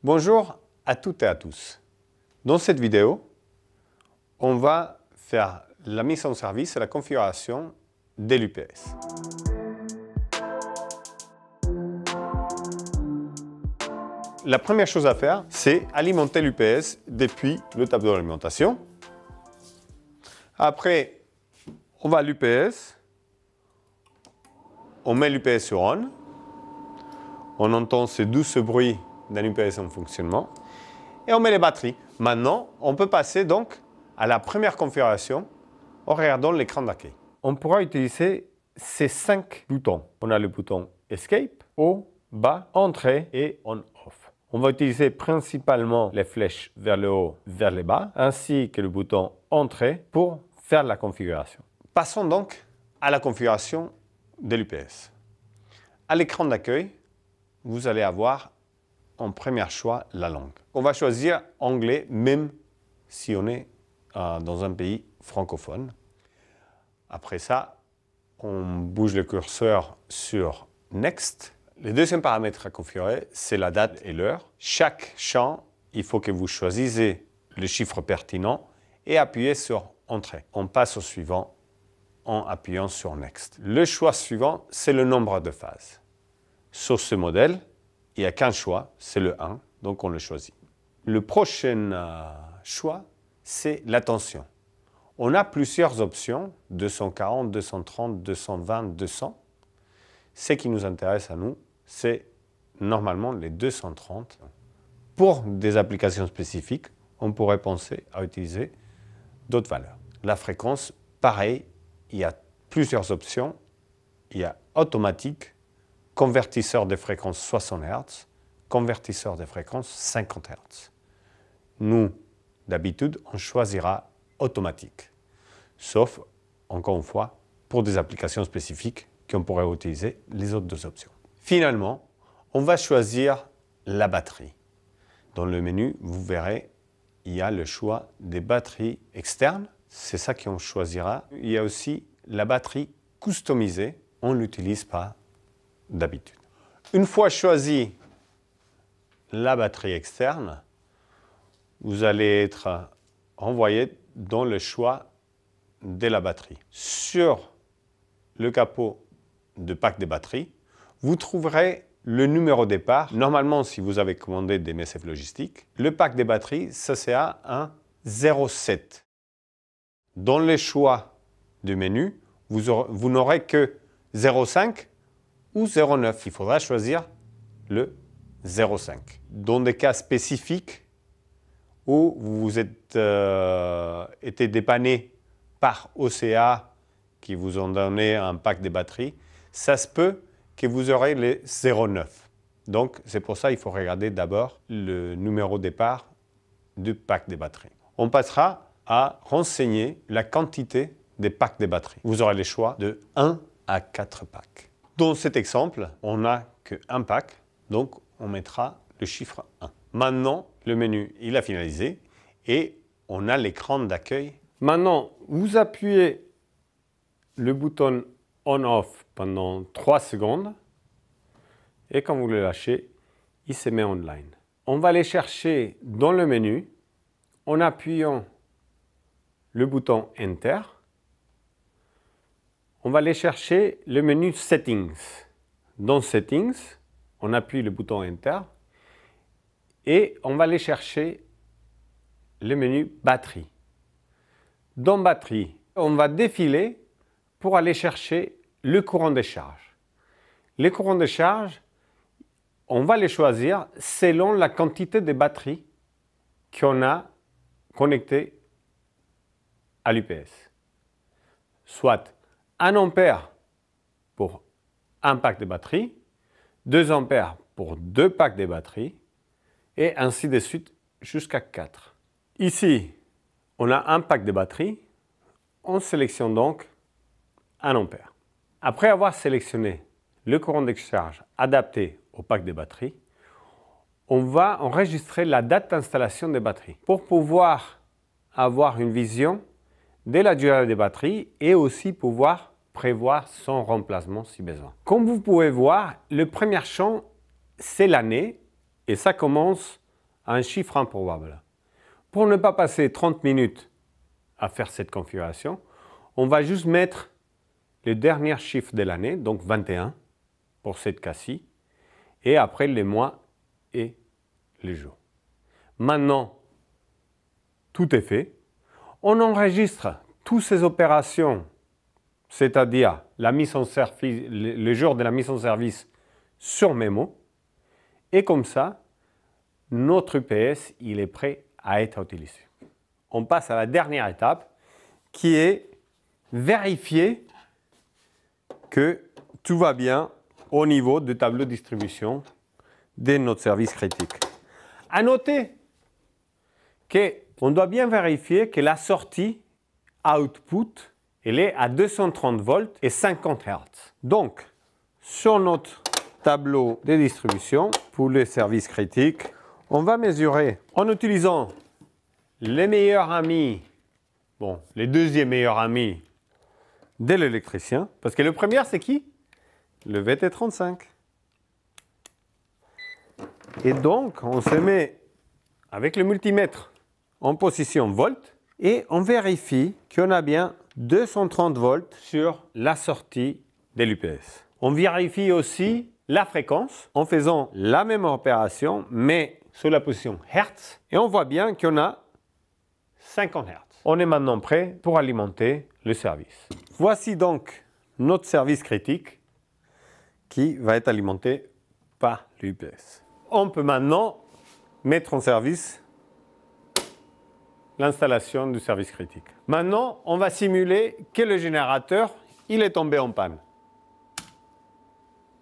Bonjour à toutes et à tous. Dans cette vidéo, on va faire la mise en service et la configuration de l'UPS. La première chose à faire, c'est alimenter l'UPS depuis le tableau d'alimentation. Après, on va à l'UPS, on met l'UPS sur on, on entend ce douce bruit d'un UPS en fonctionnement et on met les batteries. Maintenant, on peut passer donc à la première configuration en regardant l'écran d'accueil. On pourra utiliser ces 5 boutons. On a le bouton Escape, haut, bas, entrée et on-off. On va utiliser principalement les flèches vers le haut, vers le bas, ainsi que le bouton Entrée pour faire la configuration. Passons donc à la configuration de l'UPS. À l'écran d'accueil, vous allez avoir en premier choix la langue. On va choisir anglais même si on est dans un pays francophone. Après ça, on bouge le curseur sur Next. Le deuxième paramètre à configurer, c'est la date et l'heure. Chaque champ, il faut que vous choisissez le chiffre pertinent et appuyez sur Entrée. On passe au suivant en appuyant sur Next. Le choix suivant, c'est le nombre de phases. Sur ce modèle, il n'y a qu'un choix, c'est le 1, donc on le choisit. Le prochain choix, c'est la tension. On a plusieurs options, 240, 230, 220, 200. Ce qui nous intéresse à nous, c'est normalement les 230. Pour des applications spécifiques, on pourrait penser à utiliser d'autres valeurs. La fréquence, pareil, il y a plusieurs options. Il y a automatique, convertisseur de fréquence 60 Hz, convertisseur de fréquence 50 Hz. Nous, d'habitude, on choisira automatique. Sauf, encore une fois, pour des applications spécifiques qu'on pourrait utiliser les autres deux options. Finalement, on va choisir la batterie. Dans le menu, vous verrez, il y a le choix des batteries externes. C'est ça qu'on choisira. Il y a aussi la batterie customisée. On ne l'utilise pas d'habitude. Une fois choisi la batterie externe, vous allez être envoyé dans le choix de la batterie. Sur le capot de pack de batterie, vous trouverez le numéro départ. Normalement, si vous avez commandé des MSF logistiques, le pack de batterie, ça sera un 07. Dans les choix du menu, vous n'aurez que 05 ou 09. Il faudra choisir le 05. Dans des cas spécifiques où vous êtes été dépanné par OCA qui vous ont donné un pack de batterie, ça se peut que vous aurez les 09. Donc, c'est pour ça qu'il faut regarder d'abord le numéro départ du pack de batterie. On passera à renseigner la quantité des packs de batterie. Vous aurez le choix de 1 à 4 packs. Dans cet exemple, on n'a qu'un pack, donc on mettra le chiffre 1. Maintenant, le menu il a finalisé et on a l'écran d'accueil. Maintenant, vous appuyez le bouton on-off pendant 3 secondes et quand vous le lâchez, il se met online. On va aller chercher dans le menu en appuyant le bouton Enter. On va aller chercher le menu Settings. Dans Settings, on appuie le bouton Enter et on va aller chercher le menu Batterie. Dans Batterie, on va défiler pour aller chercher le courant de charge. Les courants de charge, on va les choisir selon la quantité de batterie qu'on a connectée à l'UPS. Soit 1 ampère pour un pack de batterie, 2 ampères pour 2 packs de batterie, et ainsi de suite jusqu'à 4. Ici, on a un pack de batterie, on sélectionne donc 1 ampère. Après avoir sélectionné le courant de charge adapté au pack de batterie, on va enregistrer la date d'installation des batteries pour pouvoir avoir une vision de la durée des batteries et aussi pouvoir prévoir son remplacement si besoin. Comme vous pouvez voir, le premier champ, c'est l'année et ça commence à un chiffre improbable. Pour ne pas passer 30 minutes à faire cette configuration, on va juste mettre le dernier chiffre de l'année, donc 21 pour cette cas-ci, et après les mois et les jours. Maintenant, tout est fait. On enregistre toutes ces opérations, c'est-à-dire la mise en service, le jour de la mise en service sur Memo, et comme ça, notre UPS il est prêt à être utilisé. On passe à la dernière étape qui est vérifier que tout va bien au niveau du tableau de distribution de notre service critique. À noter qu'on doit bien vérifier que la sortie output elle est à 230 volts et 50 Hz. Donc, sur notre tableau de distribution pour les services critiques, on va mesurer en utilisant les meilleurs amis, bon, les deuxièmes meilleurs amis de l'électricien, parce que le premier c'est qui? Le VT35. Et donc, on se met avec le multimètre en position volt et on vérifie qu'on a bien 230 volts sur la sortie de l'UPS. On vérifie aussi la fréquence en faisant la même opération, mais sur la position Hertz, et on voit bien qu'on a 50 Hz. On est maintenant prêt pour alimenter le service. Voici donc notre service critique qui va être alimenté par l'UPS. On peut maintenant mettre en service l'installation du service critique. Maintenant, on va simuler que le générateur il est tombé en panne.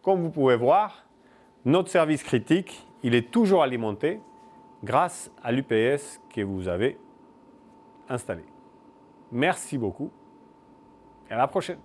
Comme vous pouvez voir, notre service critique il est toujours alimenté grâce à l'UPS que vous avez installé. Merci beaucoup et à la prochaine.